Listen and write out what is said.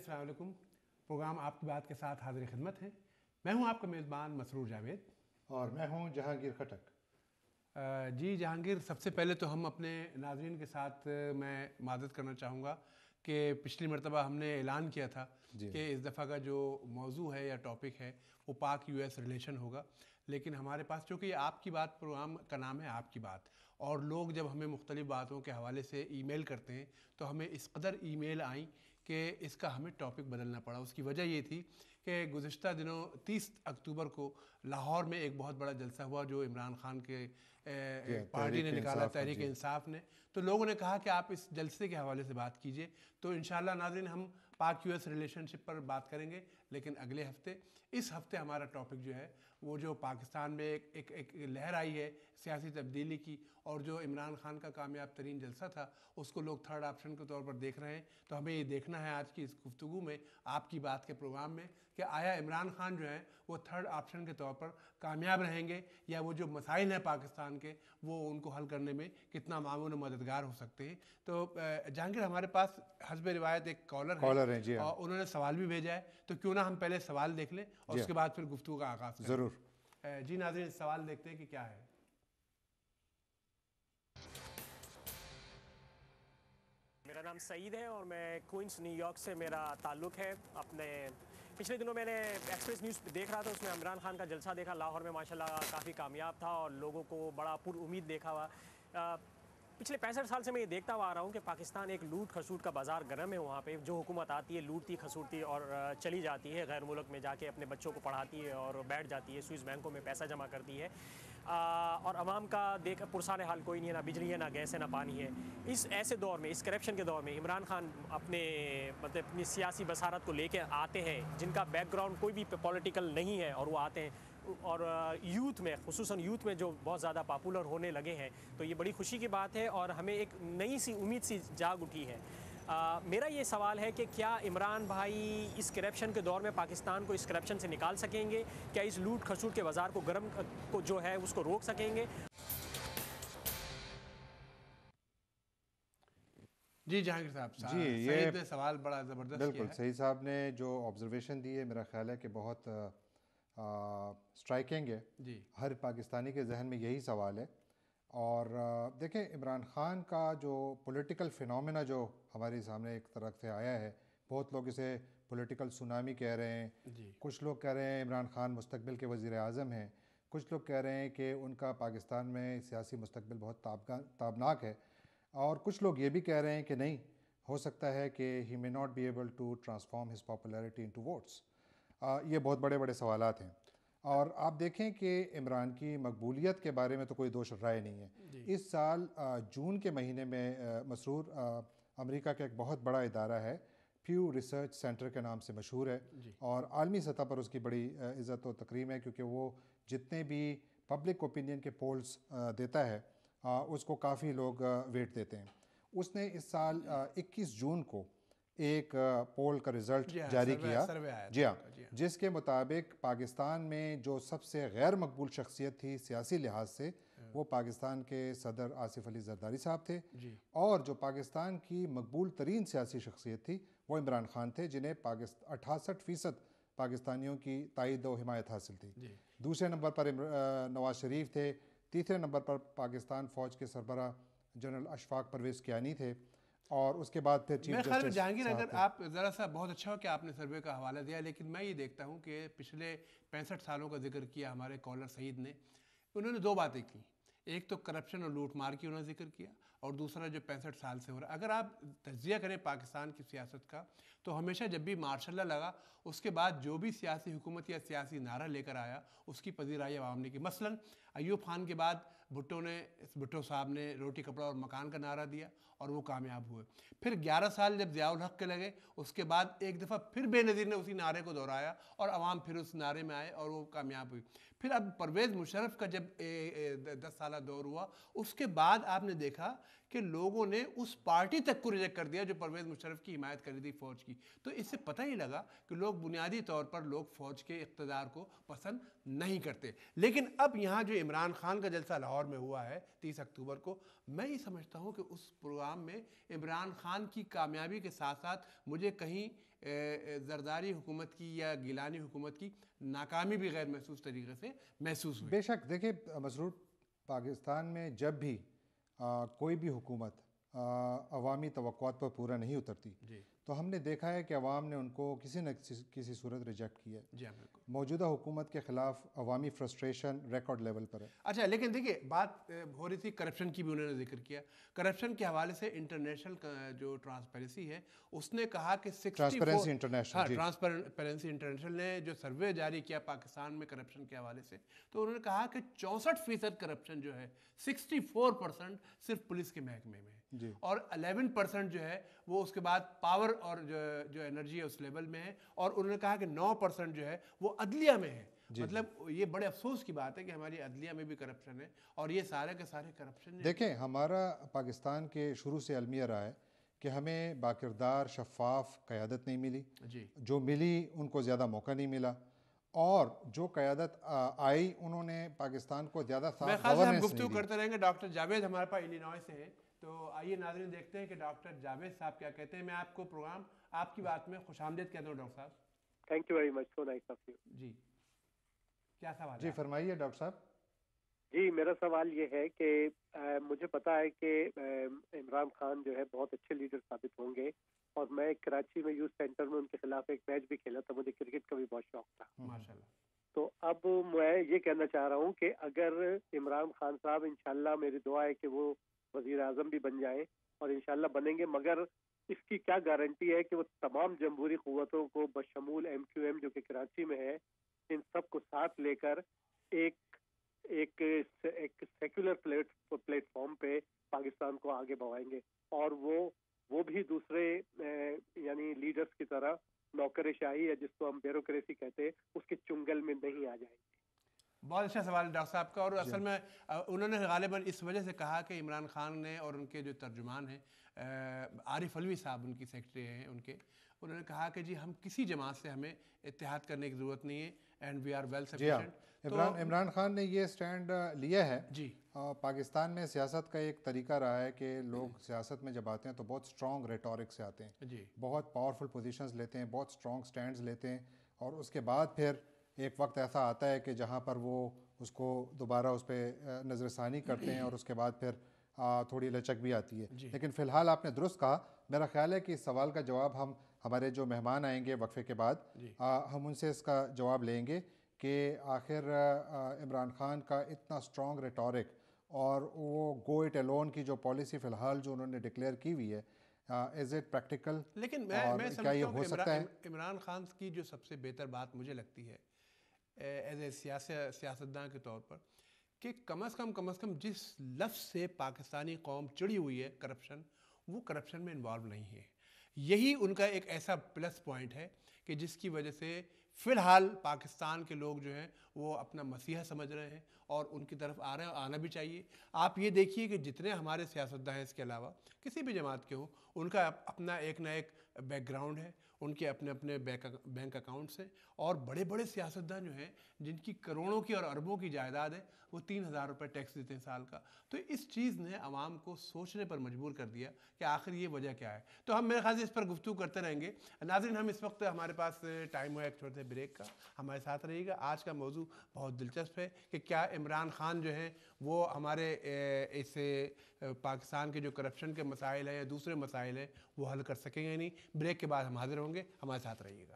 अस्सलाम वालेकुम। प्रोग्राम आपकी बात के साथ हाजिर खिदमत है। मैं हूं आपका मेज़बान मसरूर जावेद और मैं हूं जहांगीर खटक। जी जहांगीर, सबसे पहले तो हम अपने नाज़रीन के साथ मैं मादत करना चाहूँगा कि पिछली मरतबा हमने ऐलान किया था कि इस दफ़ा का जो मौजू है या टॉपिक है वो पाक US रिलेशन होगा, लेकिन हमारे पास चूँकि आपकी बात प्रोग्राम का नाम है आपकी बात, और लोग जब हमें मुख्तलिफ़ बातों के हवाले से ईमेल करते हैं तो हमें इस कदर ईमेल आई कि इसका हमें टॉपिक बदलना पड़ा। उसकी वजह ये थी कि गुज़िश्ता दिनों 30 अक्टूबर को लाहौर में एक बहुत बड़ा जलसा हुआ जो इमरान खान के पार्टी ने निकाला, तहरीक इंसाफ ने। तो लोगों ने कहा कि आप इस जलसे के हवाले से बात कीजिए। तो इंशाअल्लाह नाज़रीन हम पाक US रिलेशनशिप पर बात करेंगे, लेकिन अगले हफ्ते। इस हफ्ते हमारा टॉपिक जो है वो जो पाकिस्तान में एक लहर आई है सियासी तब्दीली की, और जो इमरान खान का कामयाब तरीन जलसा था उसको लोग थर्ड ऑप्शन के तौर पर देख रहे हैं। तो हमें ये देखना है आज की इस गुफ्तगू में, आपकी बात के प्रोग्राम में, कि आया इमरान खान जो है वो थर्ड ऑप्शन के तौर पर कामयाब रहेंगे, या वो जो मसाइल हैं पाकिस्तान के वो उनको हल करने में कितना मामून मददगार हो सकते हैं। तो जहांगीर, हमारे पास हस्ब रिवायत एक कॉलर है जी और उन्होंने सवाल भी भेजा है, तो क्यों ना हम पहले सवाल देख लें और उसके बाद फिर गुफ्तगू का आगाज़ करें। ज़रूर जी नाज़रीन, सवाल देखते हैं कि क्या है। मेरा नाम सईद है और मैं क्वींस न्यूयॉर्क से मेरा ताल्लुक़ है। अपने पिछले दिनों मैंने एक्सप्रेस न्यूज़ देख रहा था, उसमें इमरान खान का जलसा देखा लाहौर में, माशाल्लाह काफ़ी कामयाब था और लोगों को बड़ा पुरउम्मीद देखा हुआ। पिछले 65 साल से मैं ये देखता हुआ आ रहा हूँ कि पाकिस्तान एक लूट खसूट का बाज़ार गरम है। वहाँ पे जो हुकूमत आती है लूटती खसूटती और चली जाती है, गैर मुल्क में जाके अपने बच्चों को पढ़ाती है और बैठ जाती है, स्विस बैंकों में पैसा जमा करती है, और आवाम का देख पुरसान हाल कोई नहीं है, ना बिजली है, ना गैस है, ना पानी है। इस ऐसे दौर में, इस करप्शन के दौर में इमरान खान अपने अपनी सियासी बसारत को लेके आते हैं, जिनका बैकग्राउंड कोई भी पॉलिटिकल नहीं है, और वो आते हैं और यूथ में, खुसूसन यूथ में जो बहुत ज़्यादा पॉपुलर होने लगे हैं। तो ये बड़ी खुशी की बात है और हमें एक नई सी उम्मीद सी जाग उठी है। मेरा ये सवाल है कि क्या इमरान भाई इस करप्शन के दौर में पाकिस्तान को इस करप्शन से निकाल सकेंगे? क्या इस लूट खसूट के बाज़ार को गर्म को जो है उसको रोक सकेंगे? जी जहांगीर साहब, जी सईद ने सवाल बड़ा ज़बरदस्त किया बिल्कुल है। सईद साहब ने जो ऑब्जर्वेशन दी है, मेरा ख़्याल है कि बहुत स्ट्राइकिंग है। जी, हर पाकिस्तानी के जहन में यही सवाल है। और देखें, इमरान खान का जो पॉलिटिकल फिनोमेना जो हमारे सामने एक तरफ से आया है, बहुत लोग इसे पॉलिटिकल सुनामी कह रहे हैं। कुछ लोग कह रहे हैं इमरान खान मुस्तकबिल के वज़ीर आज़म हैं, कुछ लोग कह रहे हैं कि उनका पाकिस्तान में सियासी मुस्तकबिल बहुत ताबनाक है, और कुछ लोग ये भी कह रहे हैं कि नहीं, हो सकता है कि he may not be able to transform his popularity into votes. ये बहुत बड़े बड़े सवालात हैं। और आप देखें कि इमरान की मकबूलियत के बारे में तो कोई दोष राय नहीं है। इस साल जून के महीने में मसरूर अमेरिका का एक बहुत बड़ा इदारा है, प्यू रिसर्च सेंटर के नाम से मशहूर है, और आलमी सतह पर उसकी बड़ी इज़्ज़त व तकरीम है, क्योंकि वो जितने भी पब्लिक ओपिनियन के पोल्स देता है उसको काफ़ी लोग वेट देते हैं। उसने इस साल 21 जून को एक पोल का रिज़ल्ट जारी किया, जी हाँ, जिसके मुताबिक पाकिस्तान में जो सबसे गैर मकबूल शख्सियत थी सियासी लिहाज से, वो पाकिस्तान के सदर आसिफ अली जरदारी साहब थे, और जो पाकिस्तान की मकबूल तरीन सियासी शख्सियत थी वो इमरान खान थे, जिन्हें 68% पाकिस्तानियों की तायद व हिमायत हासिल थी। दूसरे नंबर पर नवाज शरीफ थे। तीसरे नंबर पर पाकिस्तान फ़ौज के सरबराह जनरल अशफाक परवेज़ कियानी थे, और उसके बाद फिर चीफ जस्टिस जहांगीर, अगर आप ज़रा सा, बहुत अच्छा हो कि आपने सर्वे का हवाला दिया, लेकिन मैं ये देखता हूँ कि पिछले 65 सालों का जिक्र किया हमारे कॉलर सईद ने। उन्होंने दो बातें की, एक तो करप्शन और लूट मार की उन्होंने जिक्र किया, और दूसरा जो 65 साल से हो रहा है। अगर आप तज्जिया करें पाकिस्तान की सियासत का, तो हमेशा जब भी मार्शल लॉ लगा उसके बाद जो भी सियासी हुकूमत या सियासी नारा लेकर आया उसकी पजीराई आवाम ने की। मसलन अयूब खान के बाद भुट्टो साहब ने रोटी कपड़ा और मकान का नारा दिया और वो कामयाब हुए। फिर 11 साल जब ज़ियाउल हक के लगे, उसके बाद एक दफ़ा फिर बेनज़ीर ने उसी नारे को दोहराया और आवाम फिर उस नारे में आए और वो कामयाब हुई। फिर अब परवेज़ मुशर्रफ का जब 10 साल दौर हुआ, उसके बाद आपने देखा कि लोगों ने उस पार्टी तक को रिजेक्ट कर दिया जो परवेज़ मुशर्रफ की हिमायत कर रही थी फ़ौज की। तो इससे पता ही लगा कि लोग बुनियादी तौर पर लोग फ़ौज के इक़्तिदार को पसंद नहीं करते। लेकिन अब यहाँ जो इमरान खान का जलसा लाहौर में हुआ है 30 अक्टूबर को, मैं ये समझता हूँ कि उस प्रोग्राम में इमरान खान की कामयाबी के साथ साथ मुझे कहीं زرداری حکومت کی یا گیلانی حکومت کی ناکامی بھی غیر محسوس طریقے سے محسوس ہوئی. بے شک دیکھیں مسرور، پاکستان میں جب بھی کوئی بھی حکومت عوامی توقعات پر پورا نہیں اترتی تو ہم نے دیکھا ہے کہ عوام نے ان کو کسی نہ کسی صورت ریجیکٹ کیا ہے. جی ہاں بالکل. موجودہ حکومت کے خلاف عوامی فرسٹریشن ریکارڈ لیول پر ہے. اچھا لیکن دیکھیے بات ہو رہی تھی کرپشن کی بھی، انہوں نے ذکر کیا. کرپشن کے حوالے سے انٹرنیشنل جو ٹرانسپیرنسی ہے اس نے کہا کہ ٹرانسپیرنسی انٹرنیشنل ٹرانسپیرنسی انٹرنیشنل نے جو سروے جاری کیا پاکستان میں کرپشن کے حوالے سے، تو انہوں نے کہا کہ 64% کرپشن جو ہے 64% صرف پولیس کے محکمے میں ہے، اور 11% جو ہے وہ اس کے بعد پاور اور جو انرجی ہے اس لیول میں ہے، اور انہوں نے کہا کہ 9% جو ہے وہ عدلیہ میں ہے. مطلب یہ بڑے افسوس کی بات ہے کہ ہماری عدلیہ میں بھی کرپشن ہے، اور یہ سارے کے سارے کرپشن. دیکھیں ہمارا پاکستان کے شروع سے المیہ رہا ہے کہ ہمیں باکردار شفاف قیادت نہیں ملی، جو ملی ان کو زیادہ موقع نہیں ملا، اور جو قیادت آئی انہوں نے پاکستان کو زیادہ صاف گورننس نہیں دی. گفتگو کرتے رہیں گے. ڈاکٹر جاوید ہمارے پاس الینوائے سے ہیں، تو آئیے ناظرین دیکھتے ہیں کہ ڈاکٹر جاوید صاحب کیا کہتے ہیں. میں آپ کو پروگرام آپ کی بات میں خوش آمدید کہتا ہوں. ڈاکٹر صاحب thank you very much, so nice of you. جی کیا سوال ہے؟ جی فرمائیے ڈاکٹر صاحب. جی میرا سوال یہ ہے کہ مجھے پتا ہے کہ عمران خان جو ہے بہت اچھے لیڈر ثابت ہوں گے، اور میں کراچی میں یوتھ سینٹر میں ان کے خلاف ایک میچ بھی کھیلا تھا، مجھے کرکٹ کا بھی بہت شوق تھا. ماشاءاللہ. تو اب میں یہ کہنا چاہ رہا ہوں کہ اگر عمران خان صاحب انشاءاللہ، میری دعا ہے کہ وہ وزیر اعظم بھی بن جائیں، اور انشاءاللہ بنیں گے، مگر اس کی کیا گارنٹی ہے کہ وہ تمام جمہوری قوتوں کو بشمول ایم کیو ایم جو کہ کراچی میں ہے، ان سب کو ساتھ لے کر ایک سیکولر پلیٹ فارم پہ پاکستان کو آگے بڑھائیں گے، اور وہ بھی دوسرے یعنی لیڈرز کی طرح نوکر شاہی ہے جس کو ہم بیوروکریسی کہتے ہیں اس کے چنگل میں نہیں آ جائیں گے. بہت اچھا سوال ہے ڈاکٹر صاحب کا. اور اصل میں انہوں نے غالباً اس وجہ سے کہا کہ عمران خان نے اور ان کے جو ترجمان ہیں عارف علوی صاحب ان کی سیکرٹری ہیں انہوں نے کہا کہ جی ہم کسی جماعت سے ہمیں اتحاد کرنے کی ضرورت نہیں ہے، and we are well sufficient. Imran Khan نے یہ سٹینڈ لیا ہے. جی پاکستان میں سیاست کا ایک طریقہ رہا ہے کہ لوگ سیاست میں جب آتے ہیں تو بہت سٹرونگ ریٹورک سے آتے ہیں، بہت پاورفل پوزیشنز لیتے ہیں، بہت سٹرونگ سٹینڈز لیتے ہیں، اور اس کے بعد پھر ایک وقت ایسا آتا ہے کہ جہاں پر وہ اس کو دوبارہ اس پہ نظر ثانی کرتے ہیں، اور اس کے بعد پھر تھوڑی لچک بھی آتی ہے. لیکن فی الحال آپ نے درست کہا. میرا خیال ہے کہ اس سوال کا جواب ہمارے جو مہمان آئیں گے وقفے کے بعد ہم ان سے اس کا جواب لیں گے کہ آخر عمران خان کا اتنا سٹرونگ ریٹورک اور وہ گو اٹ الون کی جو پالیسی فی الحال جو انہوں نے ڈکلیئر کی ہوئی ہے، از اٹ پریکٹیکل؟ لیکن میں سمجھتا ہوں کہ عمران خان کی جو سب سے بہتر بات مجھے لگتی ہے ایز اے سیاستداں کے طور پر، کہ کم از کم جس لفظ سے پاکستانی قوم چڑی ہوئی ہے کرپشن، وہ کرپشن میں انوالو نہیں ہے. یہی ان کا ایک ایسا پلس پوائنٹ ہے کہ جس کی وجہ سے فی الحال پاکستان کے لوگ جو ہیں وہ اپنا مسیحا سمجھ رہے ہیں اور ان کی طرف آ رہے ہیں، اور آنا بھی چاہیے. آپ یہ دیکھیے کہ جتنے ہمارے سیاستداں ہیں اس کے علاوہ کسی بھی جماعت کے ہوں، ان کا اپنا ایک نہ ایک بیک گراؤنڈ ہے، ان کے اپنے بینک اکاؤنٹس ہیں، اور بڑے بڑے سیاستداں جو ہیں جن کی کروڑوں کی اور اربوں کی جائیداد ہے، وہ 3,000 روپے ٹیکس دیتے ہیں سال کا. تو اس چیز نے عوام کو سوچنے پر مجبور کر دیا کہ آخر یہ وجہ کیا ہے. تو ہم میرے خیال سے اس پر گفتگو کرتے رہیں گے. ناظرین ہم اس وقت ہمارے پاس ٹائم ہوا ایک چھوٹے بریک کا، ہمارے ساتھ رہیے گا. آج کا موضوع بہت دلچسپ ہے کہ کیا عمران خان جو ہیں وہ ہمارے اس پاکستان کے جو کرپشن کے مسائل ہیں یا دوسرے مسائل ہیں وہ حل کر سکیں گے نہیں. بریک کے بعد ہم حاضر ہوں گے، ہمارے ساتھ رہیے گا.